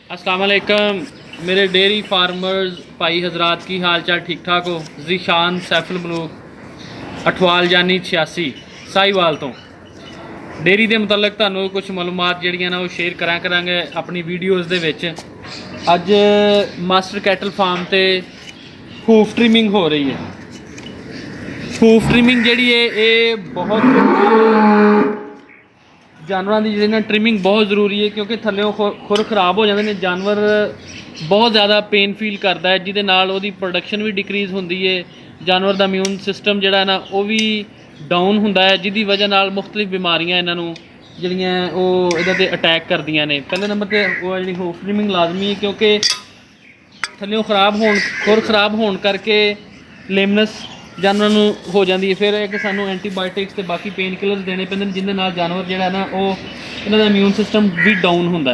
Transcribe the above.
अस्सलाम वालेकुम मेरे डेयरी फार्मर्स भाई हजरात की हाल चाल ठीक ठाक हो। जीशान सैफल मलूक अठवाल जानी 86 साहिवाल तो डेयरी के मुतलक तुहानू कुछ मालूमात जिहड़ियां ना वो शेयर करांगे अपनी वीडियोज़ दे विच। अज मास्टर कैटल फार्म ते हूफ ट्रिमिंग हो रही है। हूफ ट्रिमिंग जिहड़ी है ये बहुत जानवरों की जी ट्रिमिंग बहुत जरूरी है, क्योंकि थल्लों खुर खराब हो जाते हैं। जानवर बहुत ज़्यादा पेन फील करता है, जिहदे नाल उहदी प्रोडक्शन भी डिक्रीज़ होंदी है। जानवर का इम्यून सिस्टम जिहड़ा ना वो भी डाउन होंदा है, जिहदी वजह नाल मुख्तलिफ बीमारियां इन्हां नूं जिहड़ियां वो इहदे ते अटैक करदियां ने। पहले नंबर ते वो जिहड़ी हूफ ट्रिमिंग लाजमी है, क्योंकि थल्लों खराब होण खुर खराब होण करके लेमनस जानवर नूं हो जाती है। फिर एक सानू एंटीबायोटिक्स ते बाकी पेन किलर्स देने पैंदे, जिहदे नाल जानवर जिहड़ा ना वो इन्हां दा इम्यून सिस्टम भी डाउन होंदा है।